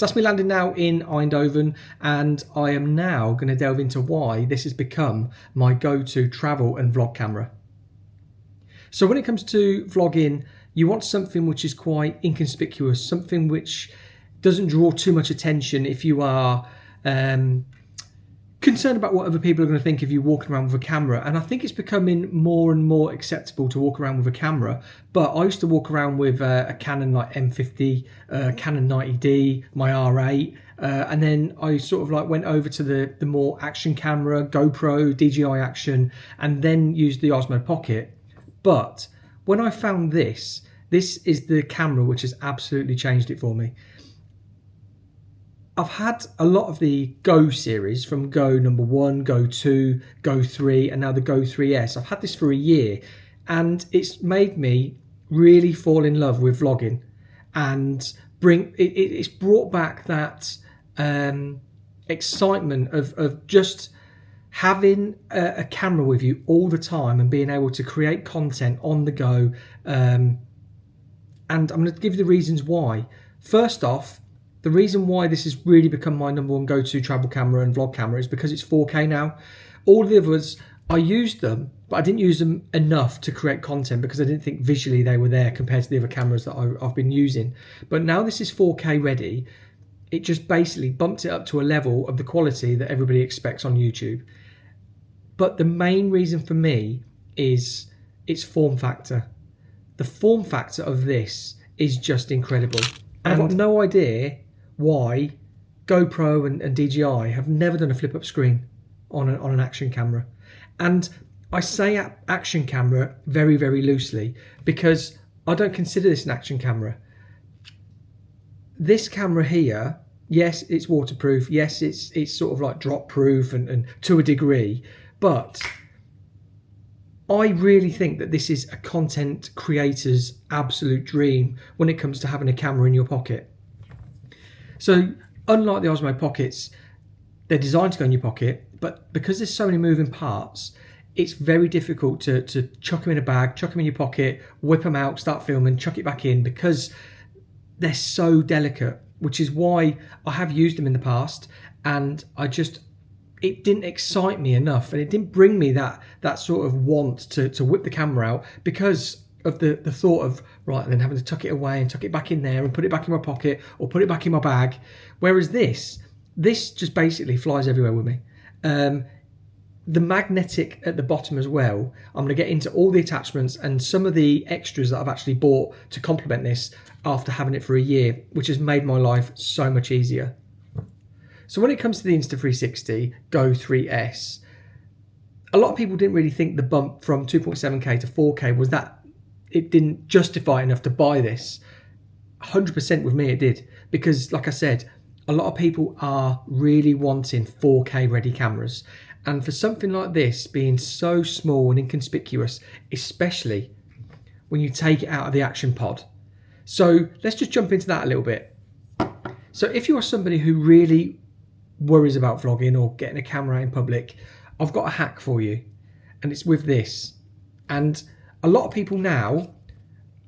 So that's me landing now in Eindhoven, and I am now going to delve into why this has become my go-to travel and vlog camera. So when it comes to vlogging, you want something which is quite inconspicuous, something which doesn't draw too much attention if you are concerned about what other people are going to think if you're walking around with a camera. And I think it's becoming more and more acceptable to walk around with a camera. But I used to walk around with a Canon like M50, Canon 90D, my R8, and then I sort of like went over to the more action camera, GoPro, DJI Action, and then used the Osmo Pocket. But when I found this is the camera which has absolutely changed it for me. I've had a lot of the Go series, from Go number 1, Go 2, Go 3, and now the GO3S. I've had this for a year, and it's made me really fall in love with vlogging, and it's brought back that excitement of just having a camera with you all the time and being able to create content on the go. And I'm going to give you the reasons why. First off, the reason why this has really become my number one go-to travel camera and vlog camera is because it's 4K now. All the others, I used them, but I didn't use them enough to create content because I didn't think visually they were there compared to the other cameras that I've been using. But now this is 4K ready, it just basically bumped it up to a level of the quality that everybody expects on YouTube. But the main reason for me is its form factor. The form factor of this is just incredible. And I've got no idea why GoPro and DJI have never done a flip-up screen on an action camera. And I say action camera very, very loosely because I don't consider this an action camera. This camera here, yes, it's waterproof. Yes, it's sort of like drop-proof and to a degree. But I really think that this is a content creator's absolute dream when it comes to having a camera in your pocket. So unlike the Osmo Pockets, they're designed to go in your pocket, but because there's so many moving parts, it's very difficult to chuck them in a bag, chuck them in your pocket, whip them out, start filming, chuck it back in, because they're so delicate, which is why I have used them in the past, and it didn't excite me enough, and it didn't bring me that sort of want to whip the camera out because of the thought of, right, and then having to tuck it away and tuck it back in there and put it back in my pocket or put it back in my bag. Whereas this just basically flies everywhere with me. The magnetic at the bottom as well, I'm going to get into all the attachments and some of the extras that I've actually bought to complement this after having it for a year, which has made my life so much easier. So when it comes to the Insta360 GO3S, a lot of people didn't really think the bump from 2.7K to 4K was that it didn't justify enough to buy this. 100% with me it did, because like I said, a lot of people are really wanting 4K ready cameras, and for something like this being so small and inconspicuous, especially when you take it out of the action pod. So let's just jump into that a little bit. So if you are somebody who really worries about vlogging or getting a camera out in public, I've got a hack for you, and it's with this. And a lot of people now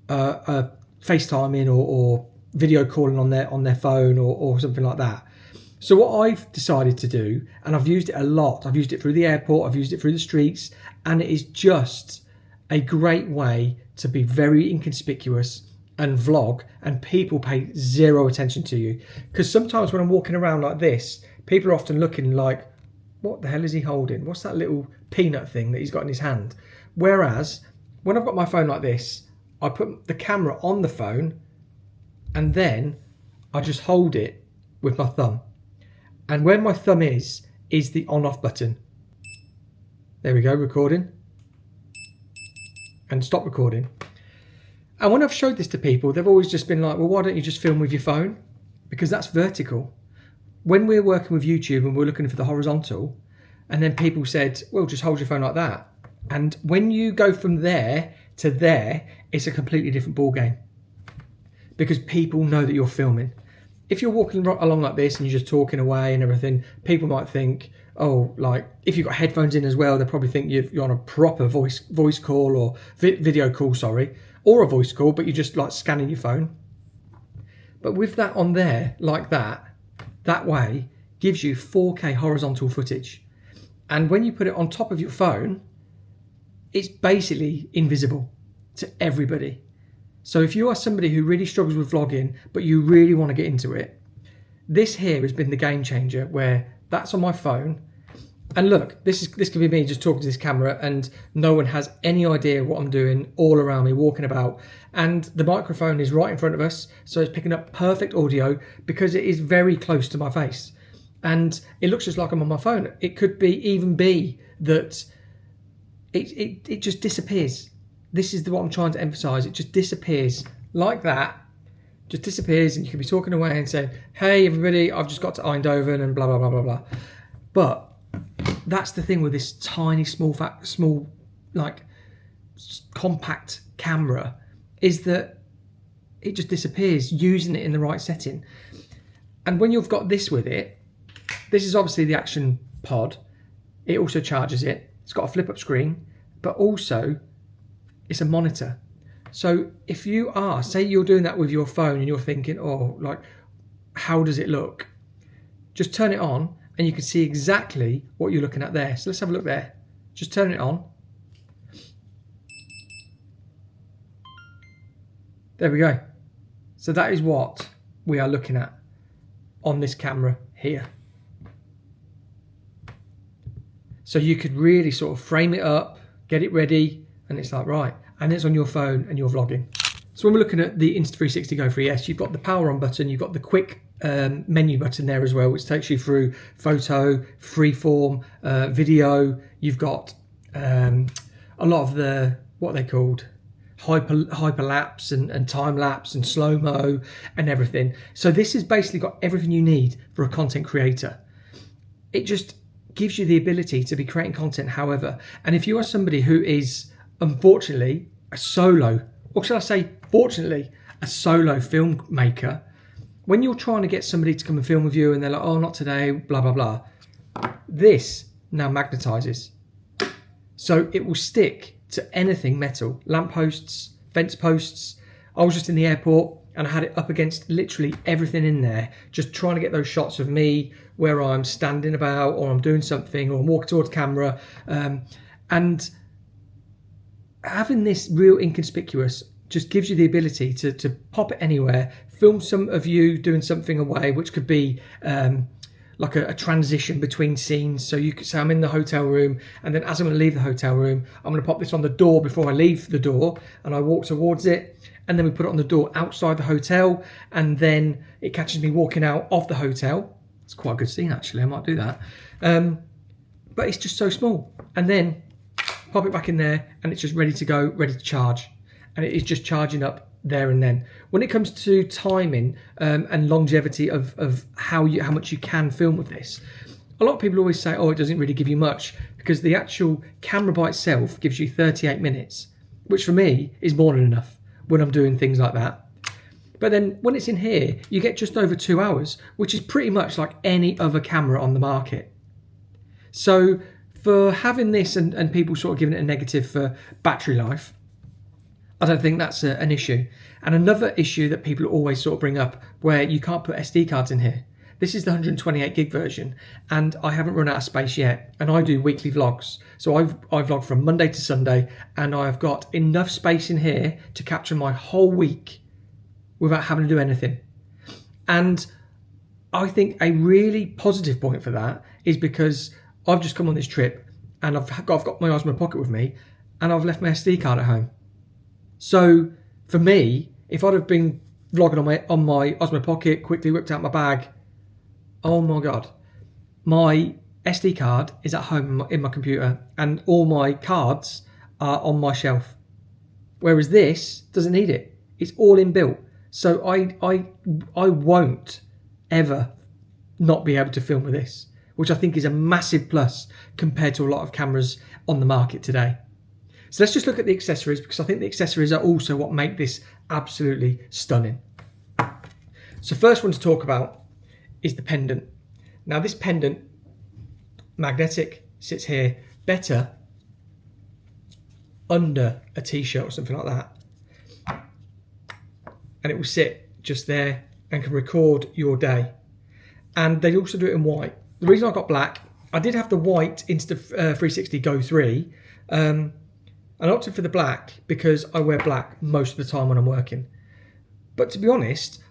are FaceTiming or video calling on their phone or something like that. So what I've decided to do, and I've used it a lot, I've used it through the airport, I've used it through the streets, and it is just a great way to be very inconspicuous and vlog, and people pay zero attention to you. Because sometimes when I'm walking around like this, people are often looking like, what the hell is he holding? What's that little peanut thing that he's got in his hand? Whereas when I've got my phone like this, I put the camera on the phone and then I just hold it with my thumb. And where my thumb is the on-off button. There we go, recording. And stop recording. And when I've showed this to people, they've always just been like, well, why don't you just film with your phone? Because that's vertical. When we're working with YouTube and we're looking for the horizontal, and then people said, well, just hold your phone like that. And when you go from there to there, it's a completely different ball game, because people know that you're filming. If you're walking along like this and you're just talking away and everything, people might think, oh, like if you've got headphones in as well, they probably think you're on a proper voice call or video call, sorry, or a voice call, but you're just like scanning your phone. But with that on there, like that way, gives you 4K horizontal footage. And when you put it on top of your phone, it's basically invisible to everybody. So if you are somebody who really struggles with vlogging, but you really want to get into it, this here has been the game changer, where that's on my phone. And look, this could be me just talking to this camera and no one has any idea what I'm doing all around me, walking about. And the microphone is right in front of us, so it's picking up perfect audio because it is very close to my face. And it looks just like I'm on my phone. It could even be that it just disappears. This is what I'm trying to emphasize. It just disappears like that. Just disappears, and you could be talking away and saying, hey everybody, I've just got to Eindhoven and blah, blah, blah, blah, blah. But that's the thing with this tiny, small, like compact camera, is that it just disappears using it in the right setting. And when you've got this with it, this is obviously the action pod. It also charges it. It's got a flip up screen, but also it's a monitor. So if you are, say you're doing that with your phone and you're thinking, oh, like, how does it look? Just turn it on and you can see exactly what you're looking at there. So let's have a look there. Just turn it on. There we go. So that is what we are looking at on this camera here. So you could really sort of frame it up, get it ready, and it's like, right, and it's on your phone and you're vlogging. So when we're looking at the Insta360 GO3S, you've got the power on button, you've got the quick menu button there as well, which takes you through photo, freeform, video. You've got a lot of the, what they're called, hyperlapse and time lapse and slow-mo and everything. So this has basically got everything you need for a content creator. It just gives you the ability to be creating content however. And if you are somebody who is, unfortunately, a solo, or should I say, fortunately, a solo filmmaker, when you're trying to get somebody to come and film with you and they're like, oh, not today, blah, blah, blah, this now magnetizes. So it will stick to anything metal, lampposts, fence posts. I was just in the airport and I had it up against literally everything in there, just trying to get those shots of me where I'm standing about or I'm doing something or I'm walking towards camera. And having this real Inconspicuous just gives you the ability to pop it anywhere, film some of you doing something away, which could be like a transition between scenes. So you could say I'm in the hotel room, and then as I'm going to leave the hotel room, I'm going to pop this on the door before I leave the door, and I walk towards it, and then we put it on the door outside the hotel, and then it catches me walking out of the hotel. It's quite a good scene actually, I might do that. But it's just so small. And then pop it back in there and it's just ready to go, ready to charge. And it is just charging up there and then. When it comes to timing and longevity of how much you can film with this, a lot of people always say, oh, it doesn't really give you much, because the actual camera by itself gives you 38 minutes, which for me is more than enough when I'm doing things like that. But then when it's in here, you get just over 2 hours, which is pretty much like any other camera on the market. So for having this and people sort of giving it a negative for battery life, I don't think that's an issue. And another issue that people always sort of bring up, where you can't put SD cards in here. This is the 128 gig version, and I haven't run out of space yet. And I do weekly vlogs. So I vlog from Monday to Sunday, and I've got enough space in here to capture my whole week without having to do anything. And I think a really positive point for that is because I've just come on this trip and I've got my Osmo Pocket with me, and I've left my SD card at home. So for me, if I'd have been vlogging on my Osmo Pocket, quickly whipped out my bag, oh my God, my SD card is at home in my computer and all my cards are on my shelf. Whereas this doesn't need it. It's all inbuilt. So I won't ever not be able to film with this, which I think is a massive plus compared to a lot of cameras on the market today. So let's just look at the accessories, because I think the accessories are also what make this absolutely stunning. So first one to talk about is the pendant. Now this pendant, magnetic, sits here better under a t-shirt or something like that. And it will sit just there and can record your day. And they also do it in white. The reason I got black, I did have the white Insta360 GO 3. I opted for the black because I wear black most of the time when I'm working. But to be honest,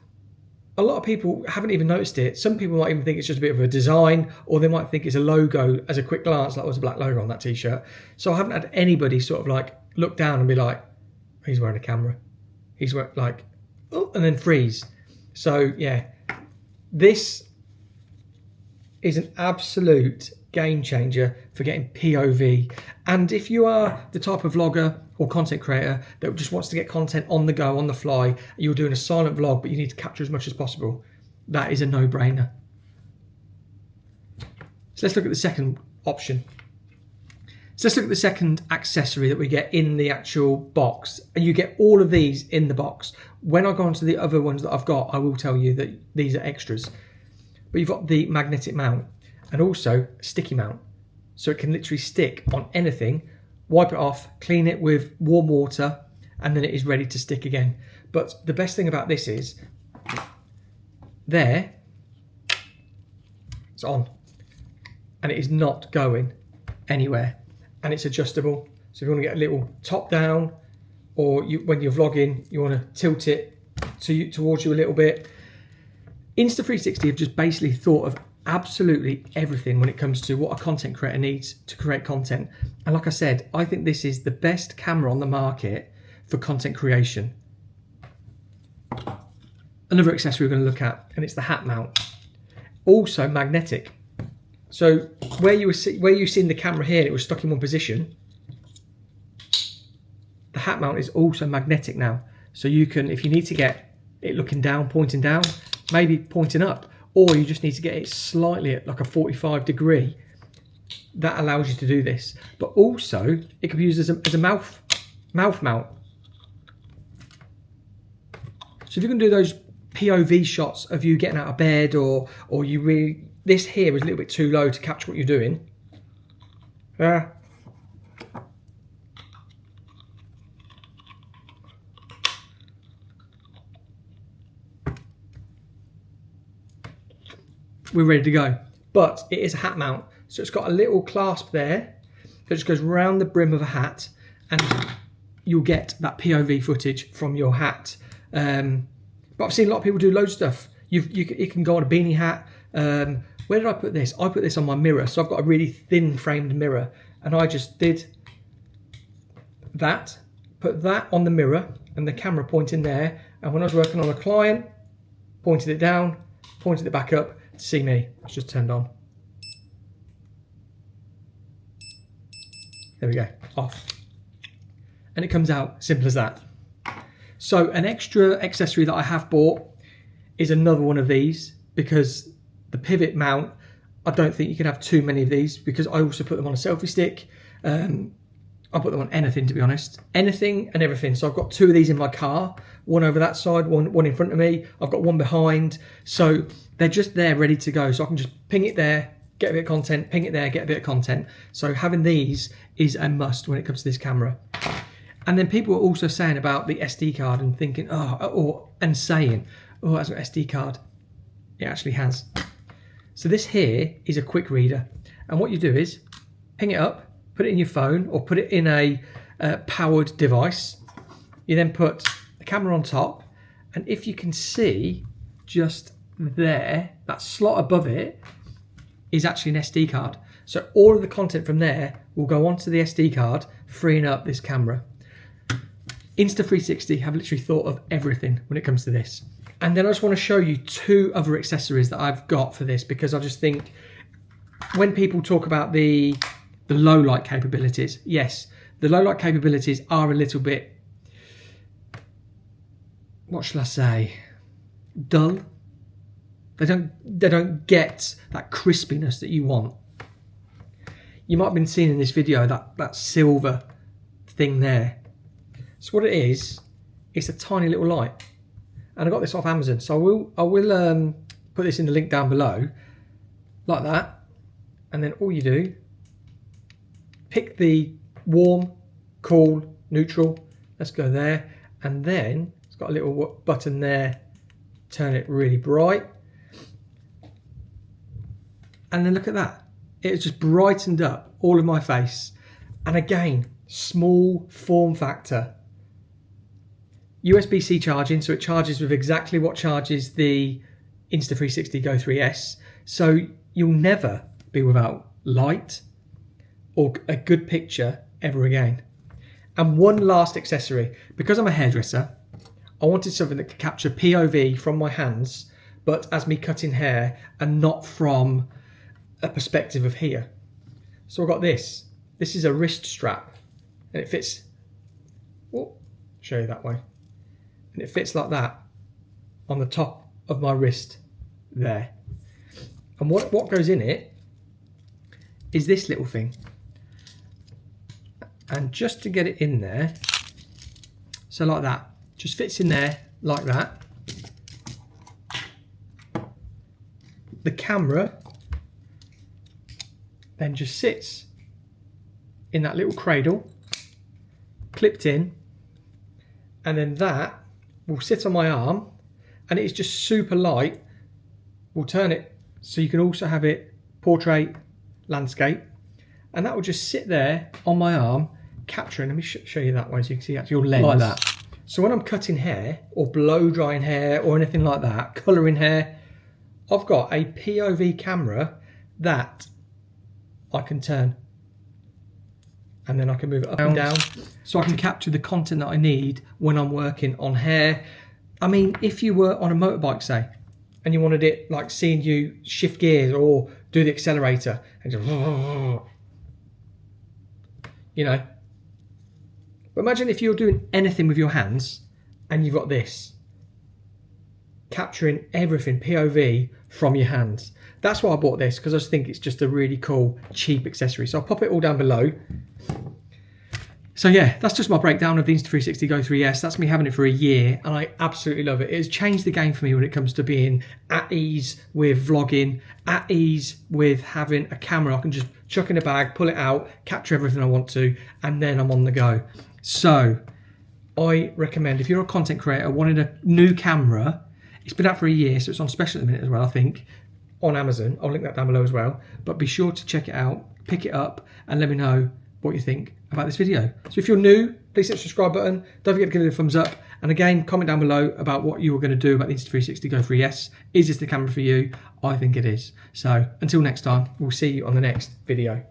a lot of people haven't even noticed it. Some people might even think it's just a bit of a design, or they might think it's a logo as a quick glance, like there's a black logo on that t-shirt. So I haven't had anybody sort of like look down and be like, he's wearing a camera. He's wearing like, oh, and then freeze. So yeah, this is an absolute game changer for getting POV. And if you are the type of vlogger or content creator that just wants to get content on the go, on the fly, you're doing a silent vlog but you need to capture as much as possible, that is a no-brainer. So let's look at the second option. So let's look at the second accessory that we get in the actual box. And you get all of these in the box. When I go on to the other ones that I've got, I will tell you that these are extras. But you've got the magnetic mount and also a sticky mount. So it can literally stick on anything, wipe it off, clean it with warm water, and then it is ready to stick again. But the best thing about this is, there, it's on. And it is not going anywhere. And it's adjustable. So if you want to get a little top down, or when you're vlogging, you want to tilt it towards you a little bit. Insta360 have just basically thought of absolutely everything when it comes to what a content creator needs to create content. And like I said, I think this is the best camera on the market for content creation. Another accessory we're going to look at, and it's the hat mount. Also magnetic. So where you've seen the camera here and it was stuck in one position, the hat mount is also magnetic now. So you can, if you need to get it looking down, pointing down, maybe pointing up, or you just need to get it slightly at like a 45 degree, that allows you to do this. But also it can be used as a mouth mount. So if you can do those POV shots of you getting out of bed, or you really, this here is a little bit too low to capture what you're doing. We're ready to go. But it is a hat mount, so it's got a little clasp there that just goes around the brim of a hat, and you'll get that POV footage from your hat. But I've seen a lot of people do loads of stuff. You can go on a beanie hat. Where did I put this? I put this on my mirror. So I've got a really thin framed mirror, and I just did that, put that on the mirror and the camera pointing there. And when I was working on a client, pointed it down, pointed it back up to see me. It's just turned on. There we go, off. And it comes out, simple as that. So an extra accessory that I have bought is another one of these, because the pivot mount, I don't think you can have too many of these, because I also put them on a selfie stick. I put them on anything, to be honest. Anything and everything. So I've got two of these in my car, one over that side, one in front of me. I've got one behind. So they're just there ready to go. So I can just ping it there, get a bit of content, ping it there, get a bit of content. So having these is a must when it comes to this camera. And then people are also saying about the SD card and thinking, and saying, oh, that's an SD card. It actually has. So this here is a quick reader. And what you do is ping it up, put it in your phone, or put it in a powered device. You then put the camera on top, and if you can see just there, that slot above it is actually an SD card. So all of the content from there will go onto the SD card, freeing up this camera. Insta360 have literally thought of everything when it comes to this. And then I just want to show you two other accessories that I've got for this, because I just think when people talk about the low light capabilities, yes, the low light capabilities are a little bit, what shall I say, dull. They don't get that crispiness that you want. You might have been seeing in this video that silver thing there. So what it is, it's a tiny little light. And I got this off Amazon, so I will put this in the link down below, like that. And then all you do, pick the warm, cool, neutral. Let's go there. And then it's got a little button there turn it really bright. And then look at that. It's just brightened up all of my face. And again, small form factor. USB-C charging, so it charges with exactly what charges the Insta360 GO3S. So you'll never be without light or a good picture ever again. And one last accessory. Because I'm a hairdresser, I wanted something that could capture POV from my hands, but as me cutting hair and not from a perspective of here. So I've got this. This is a wrist strap and it fits, show you that way. And it fits like that on the top of my wrist there. And what goes in it is this little thing. And just to get it in there, so like that, just fits in there like that. The camera then just sits in that little cradle, clipped in, and then that will sit on my arm, and it's just super light. We'll turn it so you can also have it portrait, landscape, and that will just sit there on my arm, capturing. Let me show you that way so you can see actual lens. Like that. So when I'm cutting hair or blow drying hair or anything like that, colouring hair, I've got a POV camera that I can turn, and then I can move it up and down so I can capture the content that I need when I'm working on hair. I mean, if you were on a motorbike, say, and you wanted it like seeing you shift gears or do the accelerator and just, you know. But imagine if you're doing anything with your hands and you've got this, capturing everything POV from your hands. That's why I bought this, because I just think it's just a really cool, cheap accessory. So I'll pop it all down below. So yeah, that's just my breakdown of the Insta360 GO3S. That's me having it for a year, and I absolutely love it. It's changed the game for me when it comes to being at ease with vlogging, at ease with having a camera I can just chuck in a bag, pull it out, capture everything I want to, and then I'm on the go. So I recommend, if you're a content creator wanting a new camera, it's been out for a year, so it's on special at the minute as well, I think, on Amazon. I'll link that down below as well. But be sure to check it out, pick it up, and let me know what you think about this video. So if you're new, please hit the subscribe button. Don't forget to give it a thumbs up. And again, comment down below about what you were going to do about the Insta360 GO3S. Is this the camera for you? I think it is. So until next time, we'll see you on the next video.